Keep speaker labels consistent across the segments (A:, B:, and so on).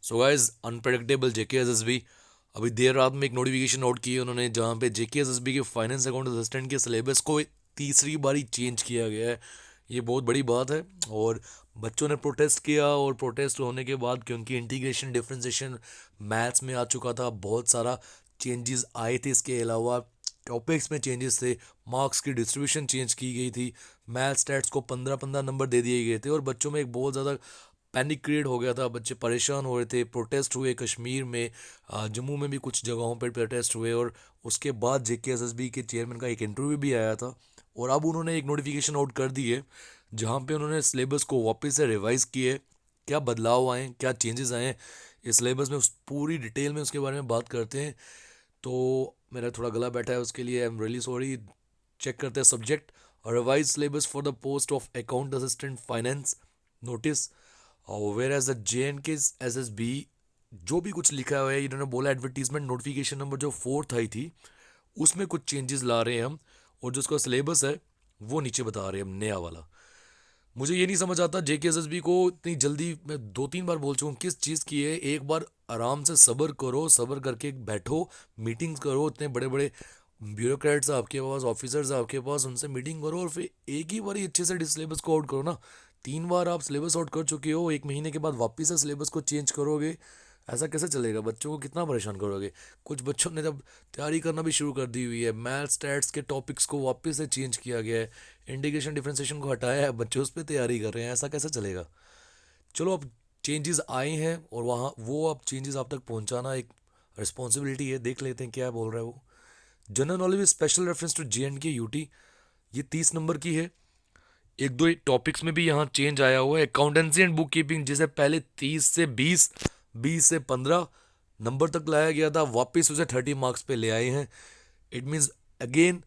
A: So guys, unpredictable JKSSB अभी देर रात में एक नोटिफिकेशन आउट की है उन्होंने, जहां पे जेकेएसएसबी के फाइनेंस अकाउंट असिस्टेंट के सिलेबस को तीसरी बारी चेंज किया गया है। ये बहुत बड़ी बात है। और बच्चों ने प्रोटेस्ट किया, और प्रोटेस्ट होने के बाद क्योंकि इंटीग्रेशन डिफरेंशिएशन मैथ्स में आ चुका था, बहुत सारा चेंजेस आए थे। इसके अलावा टॉपिक्स में चेंजेस थे, मार्क्स की डिस्ट्रीब्यूशन चेंज की गई थी, मैथ स्टैट्स को 15-15 नंबर दे दिए गए थे, और बच्चों में एक बहुत ज़्यादा पैनिक क्रिएट हो गया था। बच्चे परेशान हो रहे थे, प्रोटेस्ट हुए कश्मीर में, जम्मू में भी कुछ जगहों पर प्रोटेस्ट हुए। और उसके बाद जेकेएसएसबी के चेयरमैन का एक इंटरव्यू भी आया था, और अब उन्होंने एक नोटिफिकेशन आउट कर दी है जहाँ पे उन्होंने सिलेबस को वापस से रिवाइज किए। क्या बदलाव आए, क्या चेंजेस आए हैं इस सिलेबस में, उस पूरी डिटेल में उसके बारे में बात करते हैं। तो मेरा थोड़ा गला बैठा है, उसके लिए I am really sorry. Check करते हैं subject: revise syllabus for the post of account assistant finance notice. और whereas the J and K S S B जो भी कुछ लिखा हुआ है, इन्होंने बोला एडवर्टीजमेंट नोटिफिकेशन नंबर जो 4th आई थी उसमें कुछ चेंजेस ला रहे हैं हम, और जो उसका सिलेबस है वो नीचे बता रहे हैं हम, नया वाला। मुझे ये नहीं समझ आता जेकेएसएसबी को इतनी जल्दी, मैं 2-3 बार बोल चुका हूँ किस चीज़ की है। एक बार आराम से सब्र करो, सब्र करके बैठो, मीटिंग्स करो। इतने बड़े बड़े ब्यूरोक्रेट्स आपके पास, ऑफिसर्स आपके पास, उनसे मीटिंग करो और फिर एक ही बार अच्छे से सिलेबस को आउट करो ना। 3 बार आप सिलेबस आउट कर चुके हो, 1 महीने के बाद वापस से सिलेबस को चेंज करोगे? ऐसा कैसे चलेगा? बच्चों को कितना परेशान करोगे? कुछ बच्चों ने जब तैयारी करना भी शुरू कर दी हुई है, मैथ स्टैट्स के टॉपिक्स को वापस से चेंज किया गया है, इंटीग्रेशन डिफरेंशिएशन को हटाया है, बच्चे उस पर तैयारी कर रहे हैं। ऐसा कैसे चलेगा? चलो, अब चेंजेस आए हैं और वहाँ वो अब चेंजेस आप तक पहुँचाना एक रिस्पॉन्सिबिलिटी है। देख लेते हैं क्या बोल रहा है वो। General knowledge with special reference to J and K UT, ये 30 नंबर की है। एक दो टॉपिक्स में भी यहाँ चेंज आया हुआ है। अकाउंटेंसी एंड बुक कीपिंग, जिसे पहले 30 से 20, 20 से 15 नंबर तक लाया गया था, वापस उसे 30 मार्क्स पे ले आए हैं। इट मीन्स अगेन,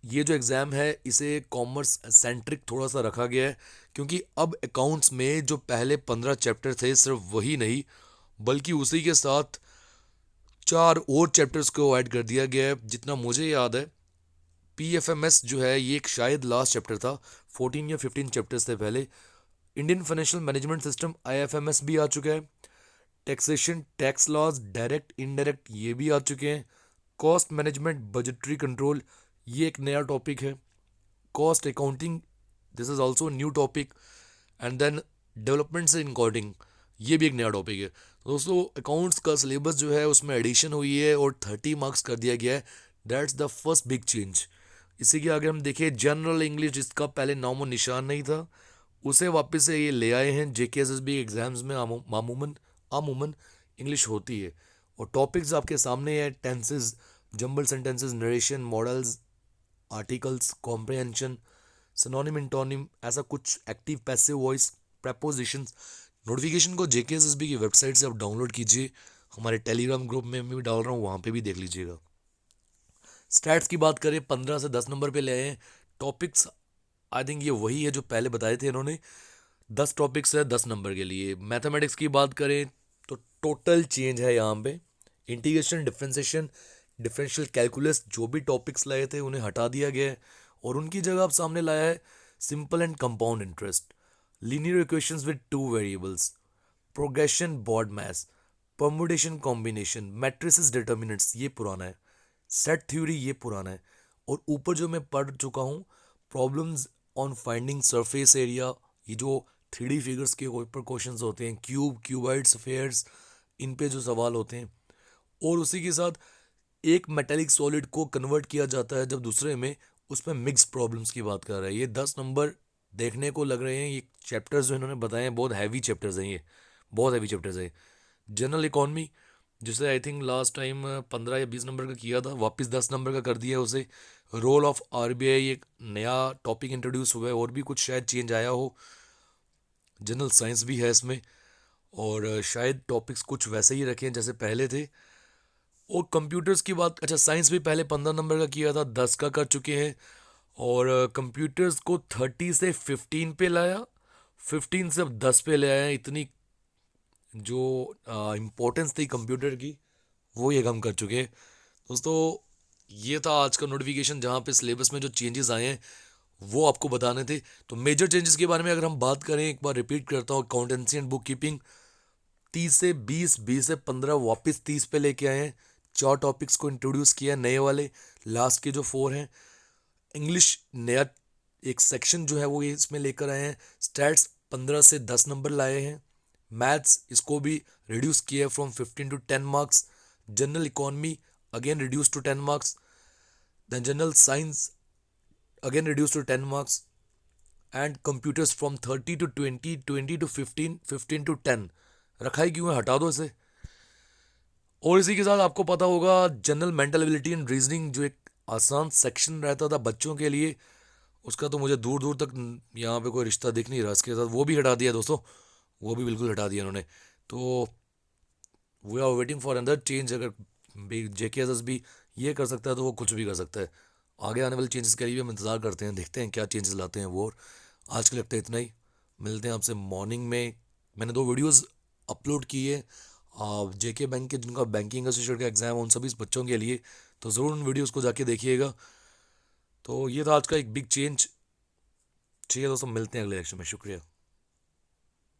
A: ये जो एग्ज़ाम है इसे कॉमर्स सेंट्रिक थोड़ा सा रखा गया है, क्योंकि अब अकाउंट्स में जो पहले 15 चैप्टर थे सिर्फ वही नहीं, बल्कि उसी के साथ 4 और चैप्टर्स को ऐड कर दिया गया है। जितना मुझे याद है, पीएफएमएस जो है ये एक शायद लास्ट चैप्टर था, 14 या 15 चैप्टर्स थे पहले। Indian financial management system IFMS भी आ चुका है। Taxation, tax laws, direct indirect, ये भी आ चुके हैं। कॉस्ट मैनेजमेंट, बजटरी कंट्रोल, ये एक नया टॉपिक है। Cost accounting, this is also new topic. And then developments in accounting, ये भी एक नया टॉपिक है। तो दोस्तों, अकाउंट्स का सिलेबस जो है उसमें एडिशन हुई है और 30 मार्क्स कर दिया गया है। That's the first big change. इसी के आगे हम देखें जनरल इंग्लिश, जिसका पहले नामो निशान नहीं था, उसे वापस से ये ले आए हैं। जेकेएसएसबी एग्जाम्स में मामूमन आमूमन इंग्लिश होती है। और टॉपिक्स आपके सामने है: tenses, jumbled sentences, narration, modals, articles, comprehension, synonym, antonym, ऐसा कुछ, active passive voice, prepositions. Notification को जेकेएसएसबी की वेबसाइट से आप डाउनलोड कीजिए। हमारे टेलीग्राम ग्रुप में मैं भी डाल रहा हूँ, वहाँ पे भी देख लीजिएगा। स्टैट्स की बात करें, 15 से 10 नंबर पे ले आए हैं। टॉपिक्स आई थिंक ये वही है जो पहले बताए थे इन्होंने। 10 टॉपिक्स है 10 नंबर के लिए। मैथमेटिक्स की बात करें तो टोटल चेंज है यहाँ पे। इंटीग्रेशन, डिफरेंशिएशन, डिफरेंशियल कैलकुलस, जो भी टॉपिक्स लाए थे उन्हें हटा दिया गया है, और उनकी जगह आप सामने लाया है simple and compound interest, linear equations with 2 variables, progression, बॉड maths, permutation, combination, matrices, determinants, ये पुराना है। सेट थ्योरी, ये पुराना है। और ऊपर जो मैं पढ़ चुका हूँ, problems on finding surface area, ये जो 3D फिगर्स के ऊपर क्वेश्चंस होते हैं, क्यूब, क्यूबाइड, स्फेयर्स, इन पे जो सवाल होते हैं। और उसी के साथ एक मेटेलिक सॉलिड को कन्वर्ट किया जाता है जब दूसरे में, उसमें मिक्स प्रॉब्लम्स की बात कर रहा है। ये 10 नंबर देखने को लग रहे हैं। ये चैप्टर्स जो इन्होंने बताए हैं बहुत हैवी चैप्टर्स हैं, ये बहुत हैवी चैप्टर्स हैं। जनरल इकॉनमी, जिसे आई थिंक लास्ट टाइम 15 या 20 नंबर का किया था, वापस 10 नंबर का कर दिया है उसे। रोल ऑफ आरबीआई, एक नया टॉपिक इंट्रोड्यूस हुआ है, और भी कुछ शायद चेंज आया हो। जनरल साइंस भी है इसमें, और शायद टॉपिक्स कुछ वैसे ही रखे हैं जैसे पहले थे। और कंप्यूटर्स की बात, अच्छा, साइंस भी पहले 15 नंबर का किया था, 10 का कर चुके हैं। और कंप्यूटर्स को 30 से 15 पे लाया, 15 से अब 10 पे ले आया है। इतनी जो इम्पोर्टेंस थी कंप्यूटर की, वो ये कम कर चुके हैं। दोस्तों, ये था आज का नोटिफिकेशन, जहाँ पे सिलेबस में जो चेंजेस आए हैं वो आपको बताने थे। तो मेजर चेंजेस के बारे में अगर हम बात करें, एक बार रिपीट करता हूँ: अकाउंटेंसी एंड बुक कीपिंग 30 से 20, 20 से 15 वापस 30 पे लेके आए हैं। 4 टॉपिक्स को इंट्रोड्यूस किया नए वाले, लास्ट के जो 4 हैं। इंग्लिश नया एक सेक्शन जो है वो ये इसमें लेकर आए हैं। स्टैट्स 15 से 10 नंबर लाए हैं। मैथ्स इसको भी रिड्यूस किया from 15 to 10 marks. General economy again reduce to 10 marks. Then general science again reduce to 10 marks. And computers from 30 to 20, 20 to 15, 15 to 10। रखा ही क्यों है, हटा दो इसे। और इसी के साथ आपको पता होगा general mental ability and reasoning जो एक आसान सेक्शन रहता था बच्चों के लिए, उसका तो मुझे दूर दूर तक यहाँ पे कोई रिश्ता दिख नहीं रहा इसके साथ। वो भी हटा दिया दोस्तों, वो भी बिल्कुल हटा दिया उन्होंने। तो we are waiting for another change. अगर जेकेएसएस भी ये कर सकता है तो वो कुछ भी कर सकता है। आगे आने वाले चेंजेस के लिए भी हम इंतज़ार करते हैं, देखते हैं क्या चेंजेस लाते हैं वो। और आज के लिए लगता है इतना ही। मिलते हैं आपसे मॉर्निंग में। मैंने 2 वीडियोस अपलोड किए जेके बैंक के, जिनका बैंकिंग एसोसिएट का एग्ज़ाम है उन सभी बच्चों के लिए, तो ज़रूर उन वीडियोस को जाके देखिएगा। तो ये था आज का एक बिग चेंज। ठीक है दोस्तों, मिलते हैं अगले लेक्चर में। शुक्रिया।